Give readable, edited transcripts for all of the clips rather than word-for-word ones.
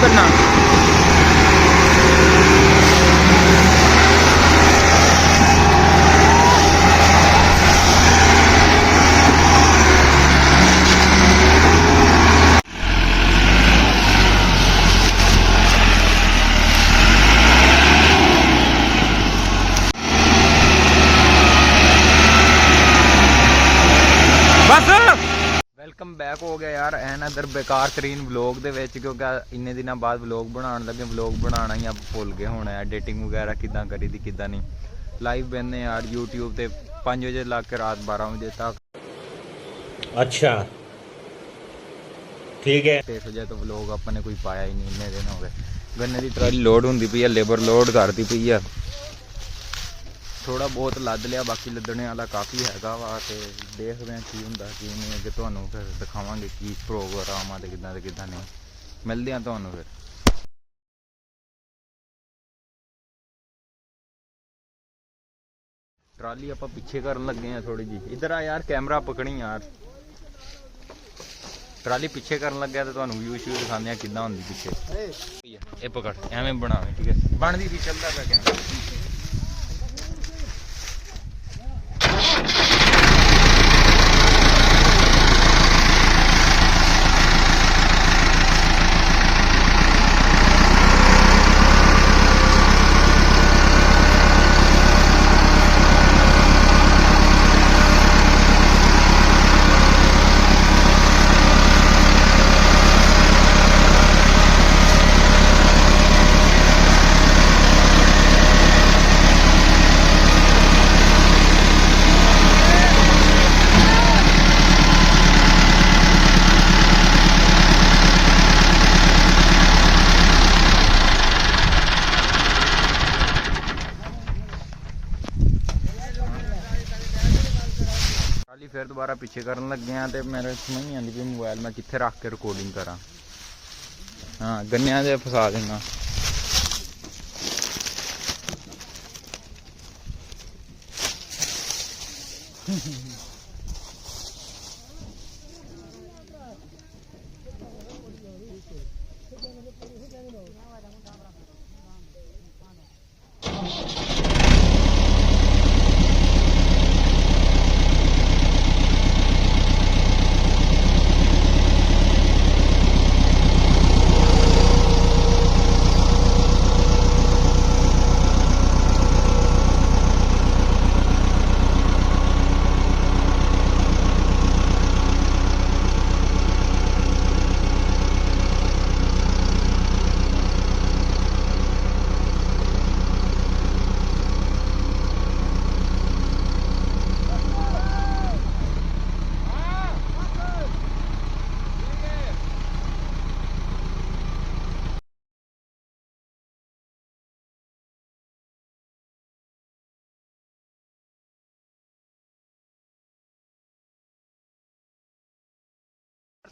करना। Welcome back हो गया यार एन अदर बेकार तरीन व्लॉग दे विच, क्योंकि इन्ने दिनों बाद व्लॉग बनाने लगे। व्लॉग बनाना ही अब भुल गए होने, एडिटिंग वगैरह किदां करी दी किदां नहीं। लाइव बहने यार यूट्यूब ते 5 बजे ला के रात 12 बजे तक। अच्छा ठीक है। 6 बजे तो व्लॉग अपने कोई पाया ही नहीं, इन्ने दिन हो गए। गन्ने की ट्राली लोड होंदी पई है, लेबर लोड करती पई है। थोड़ा बहुत लद लिया, बाकी लदने वाला काफ़ी हैगा वा। ते देखते हैं की हुंदा की नहीं, अगे तुहानूं फिर दिखावांगे की प्रोग्राम आ ते किदां नहीं। मिलदे हैं तुहानूं फिर। ट्राली आप पिछे करन लगे हैं थोड़ी जी। इधर आ यार, कैमरा पकड़ी यार। ट्राली पिछे करन लग्या तो तुहानूं व्यू श्यू दिखाने किदां हुंदी पिछे। ये पकड़ एवें बनावे, ठीक है बनदी सी, चलदा पिया कैमरा। फिर दोबारा पिछे करन लगे हैं तो मेरे समझ नहीं आती भी मोबाइल मैं कित्थे रख के रिकॉर्डिंग करा। हाँ गन्नियां दे फसा देना।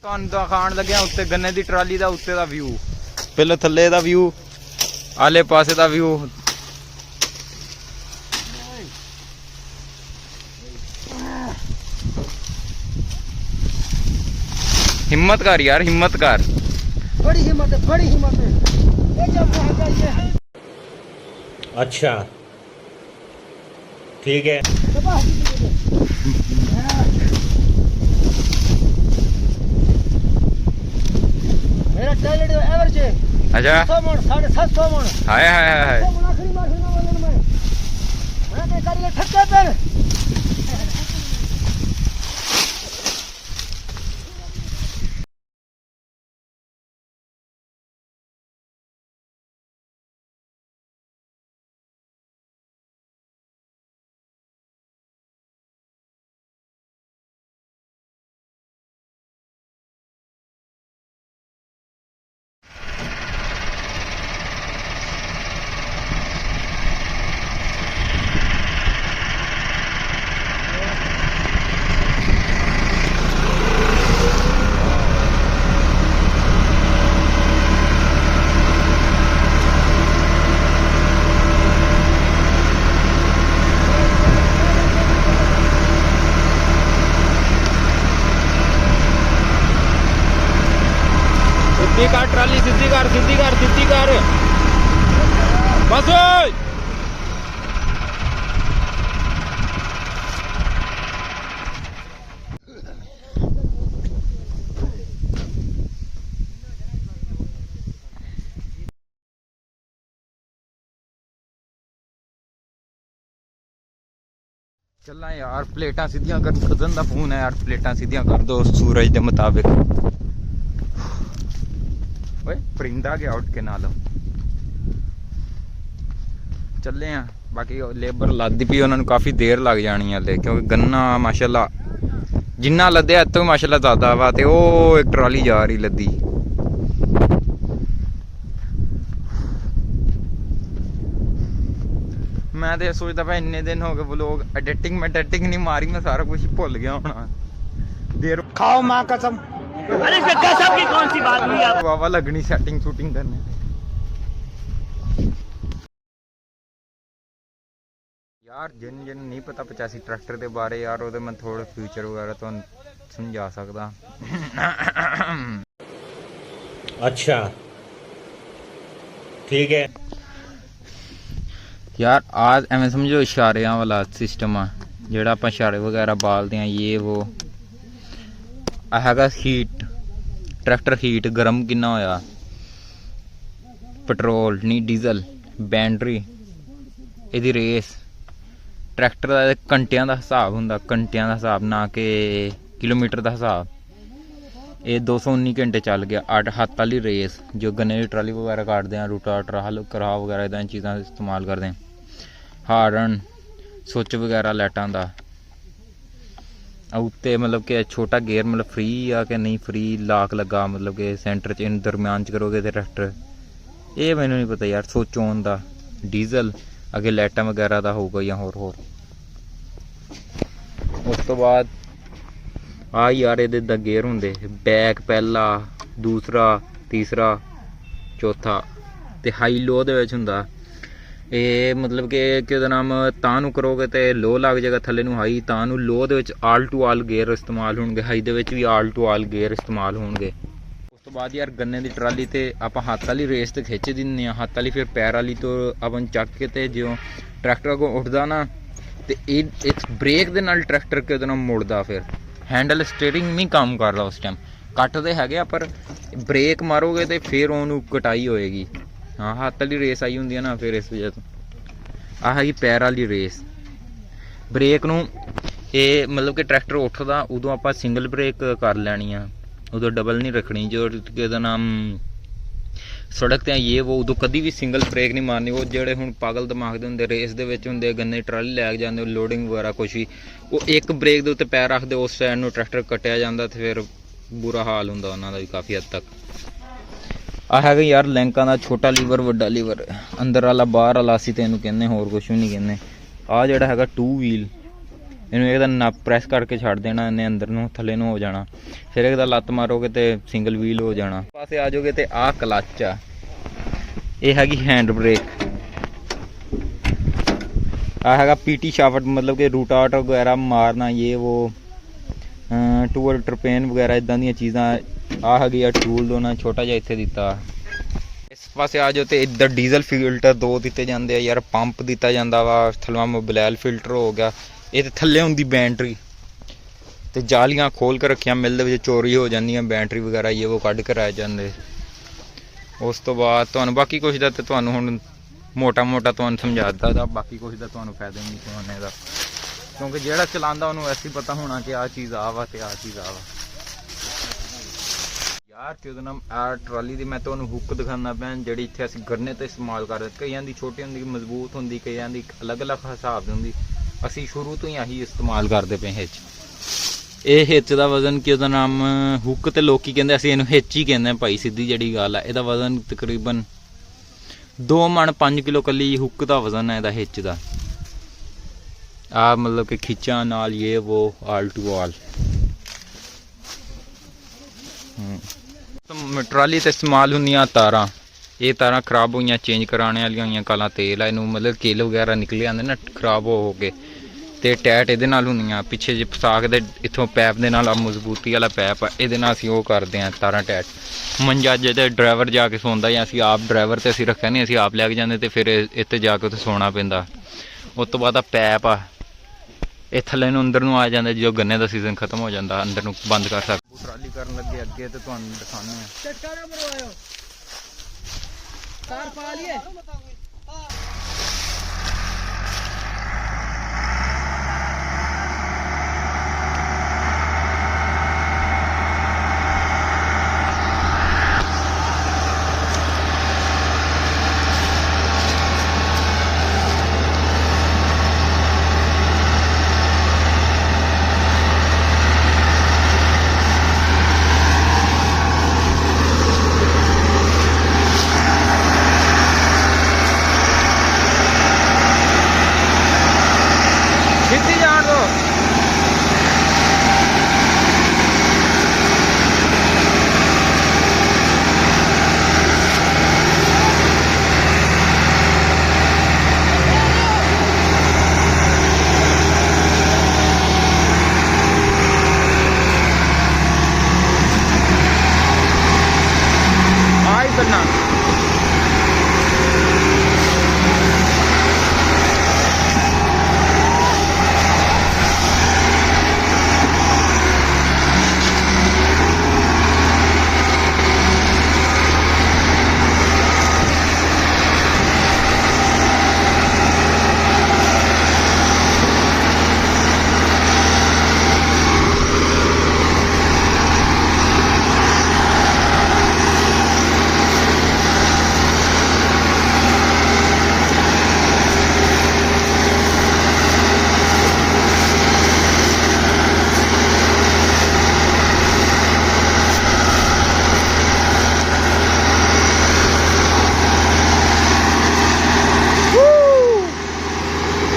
ਤੁਹਾਨੂੰ ਦਿਖਾਉਣ ਲੱਗਿਆ ਉੱਤੇ ਗੰਨੇ ਦੀ ਟਰਾਲੀ ਦਾ ਉੱਤੇ ਦਾ ਵਿਊ। ਪਹਿਲਾਂ ਥੱਲੇ ਦਾ ਵਿਊ, ਆਲੇ ਪਾਸੇ ਦਾ ਵਿਊ। हिम्मत कर यार, हिम्मत कर। बड़ी हिम्मत है, बड़ी हिम्मत है। ये जब महंगा ये। अच्छा ठीक है। मेरा टैलेंट एवरेज है। अच्छा 700 मन, 750 मन। हाय हाय हाय। आखिरी मार ना वाले में मैं तो कर ले ठक्के पर। ਸਿੱਧੀ ਕਰ ਟਰਾਲੀ, ਸਿੱਧੀ ਕਰ, ਸਿੱਧੀ ਕਰ, ਸਿੱਧੀ ਕਰ, ਬਸ ਓਏ। ਚੱਲਾਂ ਯਾਰ, ਪਲੇਟਾਂ ਸਿੱਧੀਆਂ ਕਰ, ਖੁਦਨ ਦਾ ਫੋਨ ਹੈ ਯਾਰ, ਪਲੇਟਾਂ ਸਿੱਧੀਆਂ ਕਰ ਦੋ ਸੂਰਜ ਦੇ ਮੁਤਾਬਿਕ। ਓਏ ਪਰਿੰਦਾ ਗਿਆ ਉੱਠ ਕੇ ਨਾਲ। ਚੱਲੇ ਆ, ਬਾਕੀ ਲੇਬਰ ਲੱਦਦੀ ਪਈ, ਉਹਨਾਂ ਨੂੰ ਕਾਫੀ ਦੇਰ ਲੱਗ ਜਾਣੀ ਹਲੇ, ਕਿਉਂਕਿ ਗੰਨਾ ਮਾਸ਼ਾਅੱਲਾ ਜਿੰਨਾ ਲੱਦਿਆ ਇੱਥੋਂ ਮਾਸ਼ਾਅੱਲਾ ਜ਼ਿਆਦਾ ਵਾ। ਤੇ ਉਹ ਇੱਕ ਟਰਾਲੀ ਜਾ ਰਹੀ ਲੱਦੀ। ਮੈਂ ਤੇ ਸੋਚਦਾ ਪਿਆ ਇੰਨੇ ਦਿਨ ਹੋ ਗਏ ਵਲੋਗ ਐਡੀਟਿੰਗ ਨਹੀਂ ਮਾਰੀ, ਮੈਂ ਸਾਰਾ ਕੁਝ ਭੁੱਲ ਗਿਆ ਹੋਣਾ। ਦੇਰ खाओ माँ कसम। अरे गजब की कौन सी बात हुई आप। वावा लगनी सेटिंग शूटिंग करने। यार जिन नहीं पता 85 ट्रैक्टर के बारे यार, वो मैं थोड़ा फ्यूचर वगैरह तो समझा सकता। अच्छा ठीक है यार, आज एवं समझो इशारियां वाला सिस्टम आ, जेड़ा आप इशारे वगैरह बालते हैं, ये वो हैगा हीट, ट्रैक्टर हीट गर्म किन्ना होया, पेट्रोल नहीं डीजल, बैटरी, इहदी रेस, ट्रैक्टर दा घंटियां दा हिसाब हुंदा, घंटियां दा हिसाब ना कि किलोमीटर दा हिसाब। ये 219 घंटे चल गया। 8 हत्थ वाली रेस, जो गन्ने की ट्राली वगैरह काटते हैं, रूटाटर हल करा वगैरह इदां चीज़ां इस्तेमाल करते हैं। हार्न सुच वगैरह लाइटां दा उत्ते, मतलब कि छोटा गेयर मतलब फ्री आ कि नहीं फ्री, लाक लगा मतलब कि सेंटर च इन दरम्यान च करोगे तो ट्रैक्टर, ये मैनू नहीं पता यार। सुच ऑन दा, डीजल अगे लाइटां वगैरह दा होगा या होर। उस तो बाद आ यार ये गेयर होंगे, बैक पहला, दूसरा, तीसरा, चौथा, ते हाई लो दे विच हुंदा। ये मतलब कि नाम तां नूं करोगे तो लो लग जाएगा, थल्ले नूं हाई, तां नूं लो दे विच आल टू आल गेयर इस्तेमाल होणगे, हाई दे विच भी आल टू आल गेयर इस्तेमाल होणगे। उस तो बाद यार गन्ने की ट्राली ते आपां हत्थ वाली रेस ते खिच दिंदे आ, हत्थ वाली फिर पैर वाली तो अपन चक के ते जो ट्रैक्टर अगों उठदा ना, ते इस ब्रेक दे नाल ट्रैक्टर के नाल मुड़दा, फिर हैंडल स्टीयरिंग नहीं काम करदा उस टाइम। कटदे हैगे पर ब्रेक मारोगे तो फिर ओनू कटाई होएगी। हाँ, हत्थ वाली रेस आई होंदी है ना, फिर इस वजह तो आ हैगी पैर वाली रेस। ब्रेक नूं ये मतलब कि ट्रैक्टर उठदा उदों आपां सिंगल ब्रेक कर लैनी आ, उदों डबल नहीं रखनी। जो कि नाम सड़क ते ये वो उदों कभी भी सिंगल ब्रेक नहीं मारनी। वो जेड़े हुण पागल दिमाग दे हुंदे, रेस दे विच हुंदे, गन्ने ट्राली लैके जांदे, लोडिंग वगैरह कुछ भी, वो एक ब्रेक दे उत्ते पैर रखदे, उस साइड नूं ट्रैक्टर कट्टिया जांदा, ते फिर बुरा हाल हुंदा उन्हां दा भी काफ़ी हद तक। आ हैगा यार लैंकां दा छोटा लीवर, वड्डा लीवर, अंदर वाला बाहर वाला असीं ते इहनूं कहने, होर कुछ भी नहीं कहने। आ जिहड़ा हैगा 2 व्हील, इहनूं एकदा नप प्रैस करके छड्ड देना, इन्ने अंदर नूं थल्ले नूं हो जाना, फिर एकदा लत्त मारोगे तो सिंगल व्हील हो जाना। पासे आ जाओगे तो आ क्लच आ, ये हैगी हैंड ब्रेक। आ हैगा पीटी शाफ्ट, मतलब कि रूटाट वगैरह मारना, ये वो टूअल टरपेन वगैरह इदां दी चीज़ां। आ हैगी आ टूल दोना छोटा जिहा इत्थे दिता। इस पासे आ जाओ तो इधर डीजल फिल्टर 2 दिते जांदे आ यार, पंप दिता जांदा वा, थल्लों मोबाइल फिल्टर हो गया, ये तो थल्ले हुंदी बैटरी, ते जालियां खोल के रखियां, मिल दे विच चोरी हो जांदियां बैटरी वगैरह, ये वो कढ के आ जांदे। उस तो बाद तुहानूं बाकी कुछ दा ते तुहानूं हुण मोटा मोटा तुहानूं समझा दित्ता, बाकी कुछ दा तुहानूं फायदा नहीं सुनाने दा, क्योंकि जेड़ा चलांदा उहनूं वैसे ही पता होना कि आ चीज़ आ वा ते आ चीज़ आ वा। यार क्यों नाम आ ट्राली दी मैं तुहानूं हुक दिखाना पैन, जिहड़ी इत्थे असीं गन्ने ते इस्तेमाल करदे, कईयां दी छोटी हुंदी, मजबूत हुंदी, कईयां दी अलग अलग हिसाब दी हुंदी। असीं शुरू तो ही आही इस्तेमाल करदे पे हिच। ਇਹ ਹਿੱਚ ਦਾ ਵਜ਼ਨ ਕਿ ਉਹਦਾ ਨਾਮ ਹੁੱਕ ਤੇ ਲੋਕੀ ਕਹਿੰਦੇ, ਅਸੀਂ ਇਹਨੂੰ ਹਿੱਚ ਹੀ ਕਹਿੰਦੇ ਭਾਈ, ਸਿੱਧੀ ਜਿਹੜੀ ਗੱਲ ਆ। ਇਹਦਾ ਵਜ਼ਨ ਤਕਰੀਬਨ 2 ਮਣ 5 ਕਿਲੋ ਕੱਲੀ ਹੁੱਕ ਦਾ ਵਜ਼ਨ ਹੈ ਇਹਦਾ, ਹਿੱਚ ਦਾ। ਆ ਮਤਲਬ ਕਿ ਖਿੱਚਾਂ ਨਾਲ ਇਹ वो ਆਲ ਟੂ ਆਲ। ट्राली ते इस्तेमाल ਹੁੰਦੀਆਂ ਤਾਰਾਂ। ਇਹ ਤਾਰਾਂ ਖਰਾਬ ਹੋਈਆਂ, ਚੇਂਜ ਕਰਾਣੇ ਵਾਲੀਆਂ ਹੋਈਆਂ, ਕਾਲਾ ਤੇਲ ਆ ਇਹਨੂੰ, मतलब ਕਿਲ ਵਗੈਰਾ ਨਿਕਲੇ ਆਉਂਦੇ ਨਾ ਖਰਾਬ ਹੋ ਕੇ, ਤੇ ਟੈਟ ਇਹਦੇ ਨਾਲ ਹੁੰਦੀਆਂ ਪਿੱਛੇ ਜੇ ਫਸਾ ਕੇ ਤੇ ਇੱਥੋਂ ਪੈਪ ਦੇ ਨਾਲ ਆ ਮਜ਼ਬੂਤੀ ਵਾਲਾ ਪੈਪ ਆ, ਇਹਦੇ ਨਾਲ ਅਸੀਂ ਉਹ ਕਰਦੇ ਹਾਂ ਤਾਰਾਂ ਟੈਟ। ਮੰਜਾ ਜੇ ਤੇ ਡਰਾਈਵਰ ਜਾ ਕੇ ਸੌਂਦਾ ਜਾਂ ਅਸੀਂ ਆਪ ਡਰਾਈਵਰ ਤੇ ਅਸੀਂ ਰੱਖਿਆ ਨਹੀਂ, ਅਸੀਂ ਆਪ ਲੈ ਕੇ ਜਾਂਦੇ ਤੇ ਫਿਰ ਇੱਥੇ ਜਾ ਕੇ ਉੱਥੇ ਸੌਣਾ ਪੈਂਦਾ। ਉਸ ਤੋਂ ਬਾਅਦ ਆ ਪੈਪ ਆ ਇਹ ਥੱਲੇ ਨੂੰ ਅੰਦਰ ਨੂੰ ਆ ਜਾਂਦਾ, ਜਦੋਂ ਗੰਨੇ ਦਾ ਸੀਜ਼ਨ ਖਤਮ ਹੋ ਜਾਂਦਾ ਅੰਦਰ ਨੂੰ ਬੰਦ ਕਰ ਸਕਦੇ। ਟਰਾਲੀ ਕਰਨ ਲੱਗੇ ਅੱਗੇ ਤੇ ਤੁਹਾਨੂੰ ਦਿਖਾਉਂਦੇ ਹਾਂ। चटकारा मरवायो तार पा लिए ਖਿੱਚੀ ਜਾਣ ਦੋ। ਆਈ ਬੰਨਾ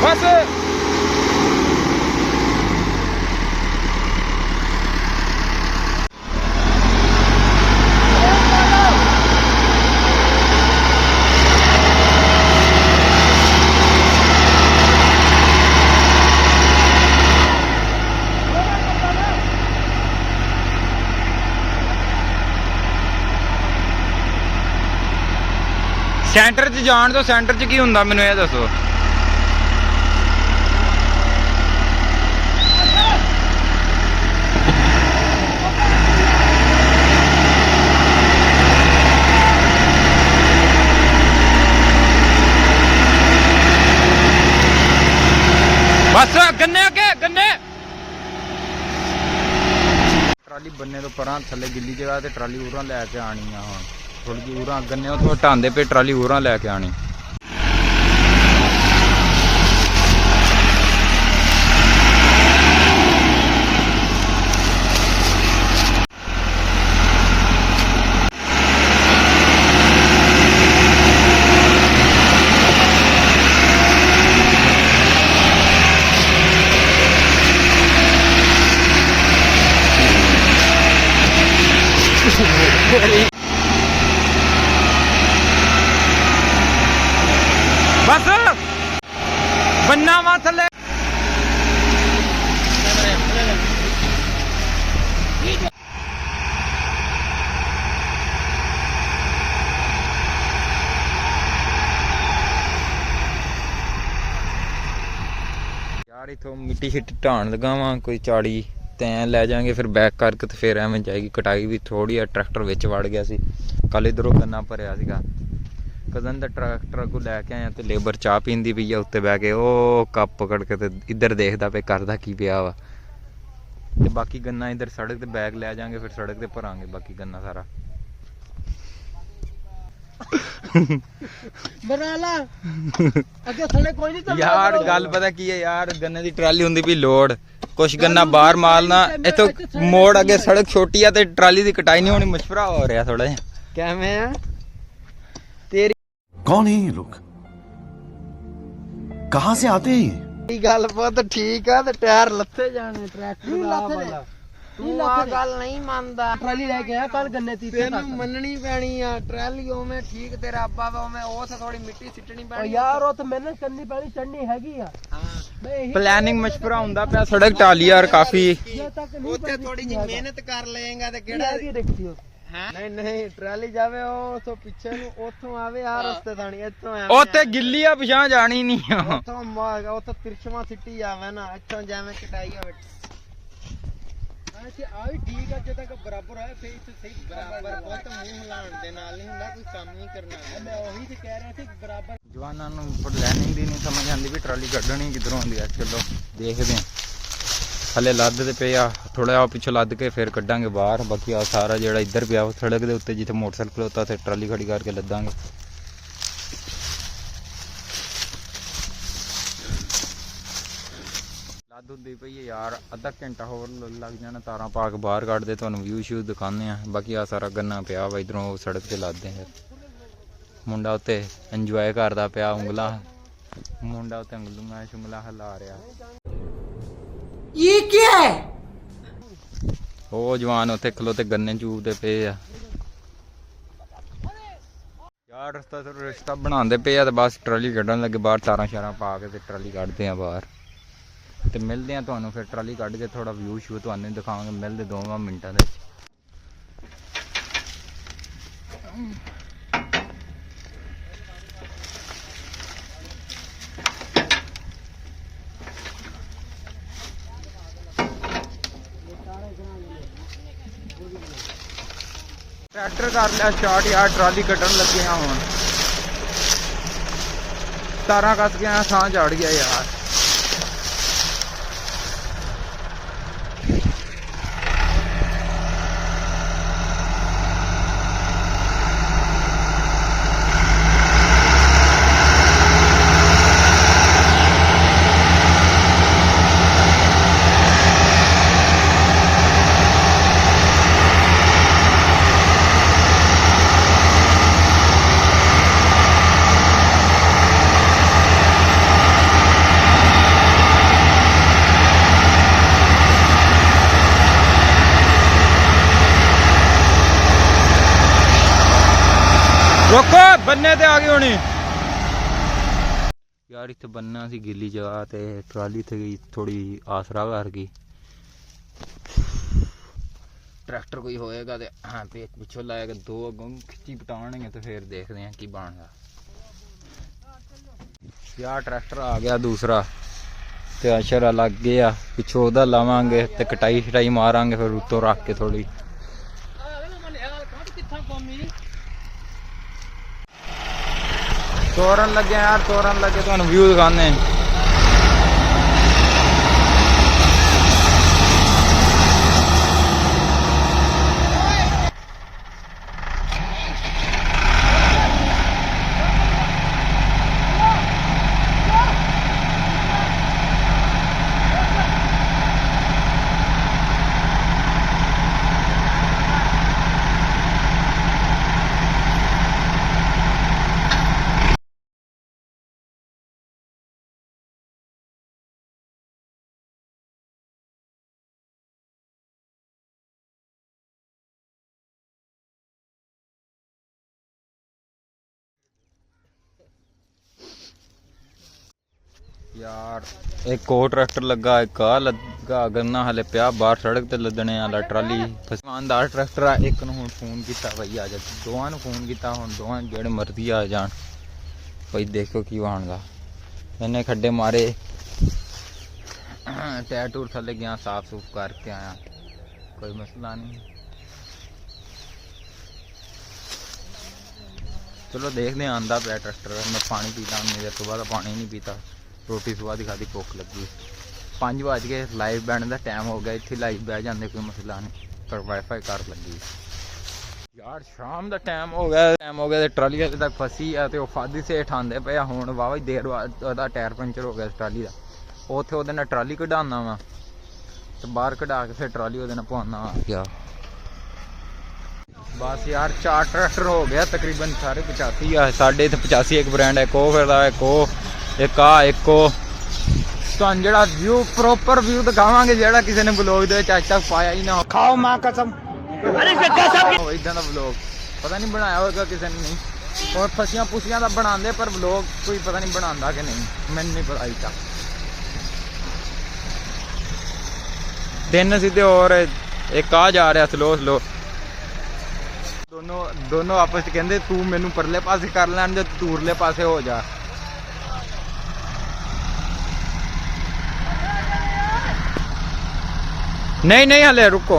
ਬਸ। ਸੈਂਟਰ 'ਚ ਜਾਣ ਤੋਂ ਸੈਂਟਰ 'ਚ ਕੀ ਹੁੰਦਾ ਮੈਨੂੰ ਇਹ ਦੱਸੋ। बस गन्ने अगे गन्ने ट्राली बनने तो परां थले गिल्ली जगह ते ट्राली उरां लैके आनी आ। हुण थोड़ी जी उरां गन्ने तो हटांदे पे ट्राली उरां लैके आनी। बस बन्ना वा थले यार इथों मिट्टी शिट्टी ढाण लगावां कोई चाड़ी तैं लै जाएंगे फिर बैक करके तो फिर एवें जाएगी कटाई भी थोड़ी है। ट्रैक्टर विच वड़ गया सी कल इधरों गन्ना भरिया सीगा कदन दा ट्रैक्टर को लैके आया तो लेबर चाह पींदी पई आ उत्ते बह के ओ कप पकड़ के ते इधर देखदा पे करदा की पिया वा ते बाकी गन्ना इधर सड़क ते बैग लै जाएंगे फिर सड़क ते भरांगे बाकी गन्ना सारा। बराला अगे थले कोई नहीं चलदा यार गल पता की है यार गन्ने दी ट्राली हुंदी पई लोड कुछ गन्ना बाहर मालना इथों मोड़ अगे सड़क छोटी है ते ट्राली दी कटाई नहीं होनी मशवरा हो रहा थोड़ा जिहा। कैमे है तेरी कौन है ये लोग कहां से आते हैं ये गल बहुत ठीक है ते टायर लथे जाने ट्रैक्टर दा वाला तू आ गल नहीं मानदा ट्राली लेके आया कल गन्ने तीते तेनू मननी पैनी आ ट्राली ओमे ठीक तेरा अब्बा वा ओमे ओस थोड़ी मिट्टी सिटनी पैनी यार ओ तो मेहनत करनी पैनी चढ़नी हैगी आ हां ਪਲੈਨਿੰਗ ਮਸ਼ਵਰਾ ਹੁੰਦਾ ਪਿਆ ਸੜਕ ਟਾਲੀ ਯਾਰ ਕਾਫੀ। ਉੱਥੇ ਥੋੜੀ ਜਿਹੀ ਮਿਹਨਤ ਕਰ ਲਏਗਾ ਤੇ ਕਿਹੜਾ ਨਹੀਂ ਨਹੀਂ ਟਰਾਲੀ ਜਾਵੇ ਉਹ ਤੋਂ ਪਿੱਛੇ ਨੂੰ ਉੱਥੋਂ ਆਵੇ ਆ ਰਸਤੇ ਥਾਣੀ ਇੱਥੋਂ ਆਵੇ ਉੱਥੇ ਗਿੱਲੀ ਆ ਪਿਛਾਂ ਜਾਣੀ ਨਹੀਂ ਆ। ਉੱਥੋਂ ਤਿਰਛਮਾ ਸਿੱਟੀ ਜਾਵੇ ਨਾ ਇੱਥੋਂ ਜਿਵੇਂ ਕਟਾਈ ਹੋਵੇ ਆ ਵੀ ਠੀਕ ਆ ਜੇ ਤੱਕ ਬਰਾਬਰ ਹੈ ਫੇਰ ਇੱਥੇ ਸਹੀ ਬਰਾਬਰ ਬਹੁਤ ਮੂੰਹ ਹਿਲਾਉਣ ਦੇ ਨਾਲ ਨਹੀਂ ਹੁੰਦਾ ਕੋਈ ਕੰਮ ਨਹੀਂ ਕਰਨਾ। ਮੈਂ ਉਹੀ ਤੇ ਕਹਿ ਰਿਹਾ ਸੀ ਬਰਾਬਰ ਜਵਾਨਾਂ ਨੂੰ ਪਲੈਨਿੰਗ ਦੀ ਨਹੀਂ ਸਮਝ ਆਉਂਦੀ ਵੀ ਟਰਾਲੀ ਕੱਢਣੀ ਕਿੱਧਰੋਂ ਆਉਂਦੀ ਆ। ਚਲੋ ਦੇਖਦੇ ਹਾਂ, ਹਲੇ ਲੱਦਦੇ ਪਏ ਆ, ਥੋੜਾ ਜਿਹਾ ਪਿੱਛੋਂ ਲੱਦ ਕੇ ਫਿਰ ਕੱਢਾਂਗੇ ਬਾਹਰ। ਬਾਕੀ ਆ ਸਾਰਾ ਜਿਹੜਾ ਇੱਧਰ ਪਿਆ ਉਹ ਸੜਕ ਦੇ ਉੱਤੇ ਜਿੱਥੇ ਮੋਟਰਸਾਈਕਲ ਖਲੋਤਾ ਤੇ ਟਰਾਲੀ ਖੜੀ ਕਰਕੇ ਲੱਦਾਂਗੇ। ਲੱਦ ਹੁੰਦੀ ਪਈ ਹੈ ਯਾਰ, ਅੱਧਾ ਘੰਟਾ ਹੋਰ ਲੱਗ ਜਾਣਾ। ਤਾਰਾਂ ਪਾ ਕੇ ਬਾਹਰ ਕੱਢਦੇ, ਤੁਹਾਨੂੰ ਵਿਊ ਸ਼ਿਊ ਦਿਖਾਉਂਦੇ ਆ। ਬਾਕੀ ਆ ਸਾਰਾ ਗੰਨਾ ਪਿਆ ਵਾ ਇੱਧਰੋਂ ਸੜਕ ਤੇ ਲੱਦਦੇ ਆ। ਮੁੰਡਾ ਉੱਤੇ ਇੰਜੋਏ ਕਰਦਾ ਪਿਆ, ਉਂਗਲਾਂ ਮੁੰਡਾ ਉੱਤੇ ਉਂਗਲਾਂ ਹਿਲਾ ਰਿਹਾ। ਇਹ ਕੀ ਹੈ? ਉਹ ਜਵਾਨ ਉੱਥੇ ਖਲੋਤੇ ਗੰਨੇ ਚੂਪਦੇ ਪਏ ਆ ਯਾਰ। ਰਸਤਾ ਬਣਾਉਂਦੇ ਪਏ ਆ ਤੇ ਬਸ ਟਰਾਲੀ ਕੱਢਣ ਲੱਗੇ ਬਾਹਰ। ਤਾਰਾਂ ਸ਼ਾਰਾਂ ਪਾ ਕੇ ਤੇ ਟਰਾਲੀ ਕੱਢਦੇ ਆ ਬਾਹਰ ਤੇ ਮਿਲਦੇ ਆ ਤੁਹਾਨੂੰ ਫਿਰ। ਟਰਾਲੀ ਕੱਢ ਕੇ ਥੋੜਾ ਵਿਊ ਸ਼ੂ ਤੁਹਾਨੂੰ ਦਿਖਾਵਾਂਗੇ। ਮਿਲਦੇ 2 ਮਿੰਟਾਂ ਦੇ ਵਿੱਚ। ट्रैक्टर कर लिया स्टार्ट यार, ट्राली कटन लगे हैं हुण। तारा कस गया, साह चढ़ गया यार। ਰੋਕੋ, ਬੰਨੇ ਤੇ ਆ ਗਈ ਹੋਣੀ ਯਾਰ। ਇੱਥੇ ਬੰਨਾ ਸੀ ਗਿੱਲੀ ਜਗ੍ਹਾ ਤੇ ਟਰਾਲੀ ਤੇ ਗਈ ਥੋੜੀ ਆਸਰਾ ਕਰ ਗਈ। ਟਰੈਕਟਰ ਕੋਈ ਹੋਏਗਾ ਤੇ ਹਾਂ ਪਿੱਛੋਂ ਲਾਏਗਾ, 2 ਅੱਗੋਂ ਖਿੱਚੀ ਪਟਾਉਣਗੇ ਤੇ ਫਿਰ ਦੇਖਦੇ ਆ ਕੀ ਬਣਦਾ ਯਾਰ। ਟਰੈਕਟਰ ਆ ਗਿਆ ਦੂਸਰਾ ਤੇ ਅਸ਼ਰਾ ਲੱਗ ਗਿਆ, ਪਿੱਛੋਂ ਉਹਦਾ ਲਾਵਾਂਗੇ ਤੇ ਕਟਾਈ ਛਟਾਈ ਮਾਰਾਂਗੇ ਫਿਰ ਉੱਤੋਂ ਰੱਖ ਕੇ ਥੋੜੀ। ਤੋਰਨ ਲੱਗੇ ਯਾਰ, ਤੋਰਨ ਲੱਗੇ ਤੁਹਾਨੂੰ ਵਿਊ ਦਿਖਾਉਂਦੇ। यार एक और ट्रैक्टर लगा, एक आ लगा गन्ना हले पिया बाहर सड़क ते लदने वाला। ट्राली ईमानदार ट्रैक्टर आ। एक नूं हुण फोन कीता भाई आ जा, दोवां नूं फोन कीता, हुण दोवां जेड़े मर्जी आ जाण भाई। देखो की बनदा। इन्हें खड्डे मारे, टायर टूर थले गया साफ सूफ करके आया, कोई मसला नहीं। चलो देखते हैं आंदा पिया ट्रैक्टर। मैं पानी पीता, मेरे तो बाद पानी नहीं पीता। रोटी सुबह की खाधी, भुख लगी। 5 बज गए, लाइव बैठ का टाइम हो गया। इतने लाइव बह जाते कोई मसला नहीं, पर वाईफाई कर लगी यार। शाम का टाइम हो गया, ट्राली हले तक फसी है तो फादी सेठ आंदे पे। हुण वाह देर बाद टायर पंचर हो गया ट्राली का। उत्थे ओहदे नाल ट्राली कढाना वा ते बाहर कढा के फिर ट्राली ओहदे नाल पवाना वा क्या। बस यार 4 ट्रैक्टर हो गया तकरीबन, सारे 85 है। साढ़े इतने 85 एक ब्रांड है, एक वो फिर एक आ एक तुहानू जिहड़ा व्यू प्रॉपर व्यू दिखावांगे जिहड़ा किसी ने ब्लॉग दे विच अज तक पाया ही ना हो। खाओ मां कसम। अरे इदां दा ब्लॉग पता नहीं बनाया होगा किसी ने, नहीं। और फसियां पुसियां दा बनांदे पर ब्लॉग कोई पता नहीं बनांदा कि नहीं, मैनूं नहीं पता अज तक। 3 ਸੀ ਤੇ ਹੋਰ ਇੱਕ ਆ ਜਾ ਰਿਹਾ ਸਲੋ ਦੋਨੋਂ ਆਪਸ ਚ ਕਹਿੰਦੇ ਤੂੰ ਮੈਨੂੰ ਪਰਲੇ ਪਾਸੇ ਕਰ ਲੈਣ ਦੇ, ਤੂੰ ਉਰਲੇ ਪਾਸੇ ਹੋ ਜਾ। नहीं हले रुको।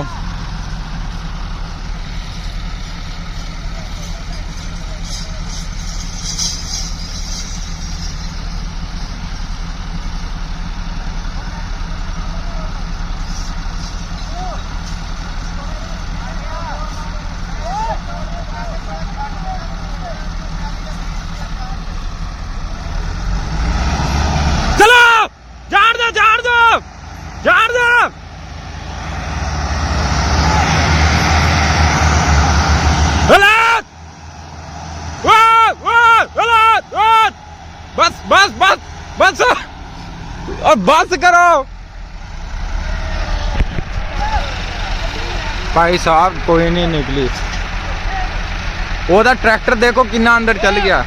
चलो जान दो बस करो भाई साहब, कोई नहीं निकली। ओदा ट्रैक्टर देखो कितना अंदर चल गया।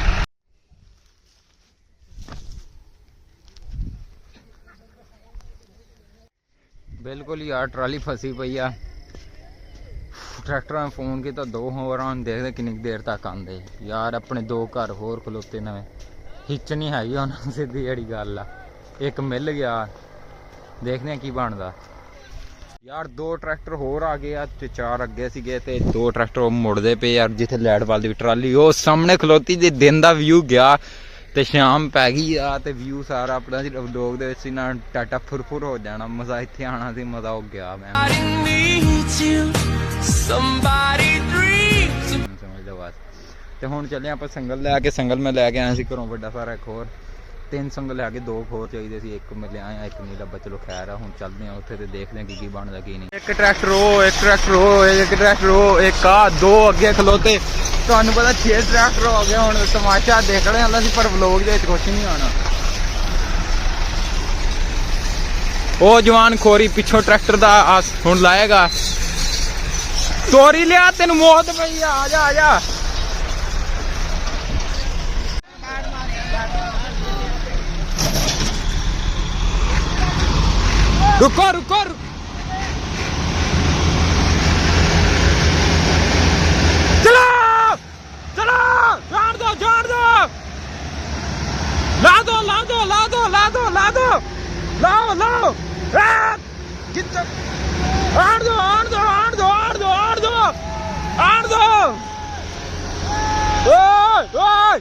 बिल्कुल यार ट्राली फसी पई आ। ट्रैक्टर में फोन किया 2 होर देखते किन्नी देर तक आंदे यार। अपने 2 घर होर खलोते नवे, हिच नहीं है उन्होंने, सीधी जड़ी गल आ। एक मिल गया, देखने की बनता यार। 2 ट्रैक्टर होर आ गए ते 4 अगे सीगे ते 2 ट्रैक्टर मुड़दे पे यार। जिथे लैट वाली ट्राली वो सामने खलोती, जे दिन का व्यू गया ते शाम पै गई आ ते व्यू सारा अपना लोग दे विच ना टाटा फुरफुर हो जाना। मजा इत्थे आना सी, मजा हो गया। मैं समझ लो बस। ते हुण चले आपां संगल लैके, संगल में लैके आया सी घरों वड्डा सारा एक होर। 3 संगल लैके 2 खोर चाहिए सी, एक मिले आया एक नहीं लब्भा। चलो खैर है, हुण चलदे हैं उत्थे ते देखदे हैं की बनदा की नहीं। एक ट्रैक्टर हो, एक ट्रैक्टर हो, एक ट्रैक्टर हो, एक आ 2 अगे खलोते। तुहानू पता 6 ट्रैक्टर हो गए। हुण तमाशा देखणे वाला सी पर व्लॉग दे विच कुछ नहीं आना। ओ जवान खोरी पिछों ट्रैक्टर दा हुण लाएगा। तोरी लिया, तेन मौत पई आ जा, आ जा। रुको रुको चलो चलो, जान दो ला दो लाओ आन दो ओए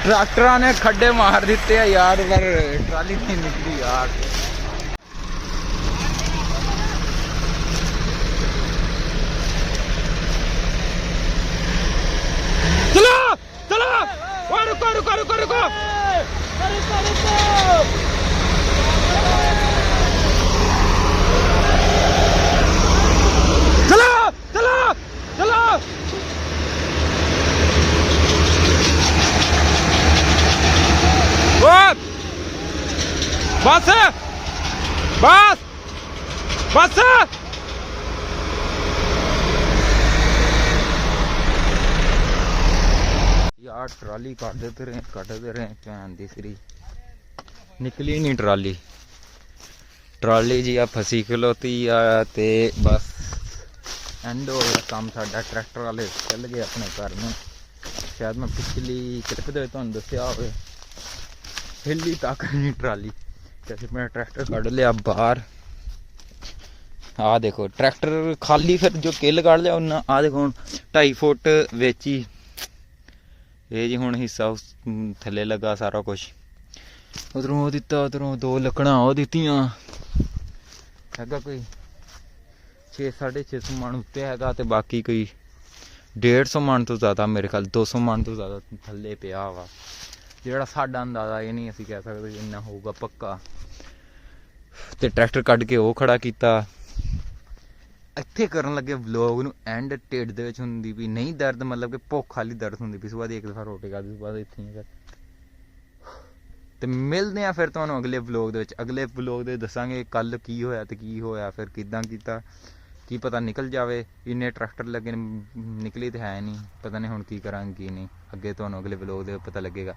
ट्रैक्टर ने खड्डे मार दिते है यार, पर ट्राली नहीं निकली यार। चलो चलो, रुको रुको रुको रुको चलो चलो चलो। बस बस बस यार। ट्राली काट देते रहे भैन दी सिरी, निकली नहीं ट्राली। ट्राली जी आ फसी खलोती आ ते बस एंड हो गया काम साडा। ट्रैक्टर वाले चल गए अपने घर में। शायद मैं पिछली क्लिप दे तुहानू दस्सिया होवे, हिली तक नहीं ट्राली। जैसे मैं ट्रैक्टर कढ़ लिया बाहर। आ देखो ट्रैक्टर खाली, फिर जो किल कढ़ लिया उन्ना। आ देखो हुण 2.5 फुट विच ही ये जी हुण हिस्सा उस थल्ले लगा सारा कुछ। उधरों वो दिता, उधरों 2 लकड़ां वो दित्तियां। हैगा कोई 6-650 मन उत्ते हैगा ते बाकी कोई 150 मन तो ज़्यादा, मेरे ख्याल 200 मन तो ज़्यादा थल्ले पिया वा। ਜਿਹੜਾ ਸਾਡਾ ਅੰਦਾਜ਼ਾ ਇਹ ਨਹੀਂ ਅਸੀਂ ਕਹਿ ਸਕਦੇ ਇੰਨਾ ਹੋਊਗਾ ਪੱਕਾ। ਤੇ ਟਰੈਕਟਰ ਕੱਢ ਕੇ ਉਹ ਖੜਾ ਕੀਤਾ। ਇੱਥੇ ਕਰਨ ਲੱਗੇ ਵਲੋਗ ਨੂੰ ਐਂਡ ਢਿੱਡ ਦੇ ਵਿੱਚ ਹੁੰਦੀ ਵੀ ਨਹੀਂ ਦਰਦ, ਮਤਲਬ ਕਿ ਭੁੱਖ ਵਾਲੀ ਦਰਦ ਹੁੰਦੀ ਵੀ। ਸੁਬਾਹ ਦੀ 1 ਦਫਾ ਰੋਟੀ ਖਾਧੀ, ਸੁਬਾਹ ਇੱਥੇ ਹੀ। ਤੇ ਮਿਲਦੇ ਆ ਫਿਰ ਤੁਹਾਨੂੰ ਅਗਲੇ ਵਲੋਗ ਦੇ ਵਿੱਚ। ਅਗਲੇ ਵਲੋਗ ਦੇ ਦੱਸਾਂਗੇ ਕੱਲ ਕੀ ਹੋਇਆ ਤੇ ਕੀ ਹੋਇਆ, ਫਿਰ ਕਿੱਦਾਂ ਕੀਤਾ ਕੀ ਪਤਾ ਨਿਕਲ ਜਾਵੇ। ਇੰਨੇ ਟਰੈਕਟਰ ਲੱਗੇ ਨੇ, ਨਿਕਲੀ ਤਾਂ ਹੈ ਨਹੀਂ। ਪਤਾ ਨਹੀਂ ਹੁਣ ਕੀ ਕਰਾਂਗੇ ਕੀ ਨਹੀਂ, ਅੱਗੇ ਤੁਹਾਨੂੰ ਅਗਲੇ ਵਲੋਗ ਦੇ ਪਤਾ ਲੱਗੇਗਾ।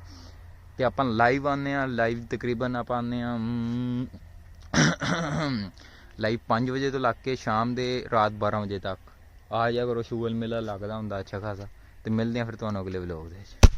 ਤੇ ਆਪਾਂ ਲਾਈਵ ਆਉਂਦੇ ਹਾਂ, ਲਾਈਵ ਤਕਰੀਬਨ ਆਪਾਂ ਆਉਂਦੇ ਹਾਂ ਲਾਈਵ 5 ਵਜੇ ਤੋਂ ਲੱਗ ਕੇ ਸ਼ਾਮ ਦੇ ਰਾਤ 12 ਵਜੇ ਤੱਕ। ਆ ਜਾ ਕਰੋ, ਸ਼ੂਗਲ ਮੇਲਾ ਲੱਗਦਾ ਹੁੰਦਾ ਅੱਛਾ ਖਾਸਾ। ਤੇ ਮਿਲਦੇ ਹਾਂ ਫਿਰ ਤੁਹਾਨੂੰ ਅਗਲੇ ਵਲੋਗ ਦੇ ਵਿੱਚ।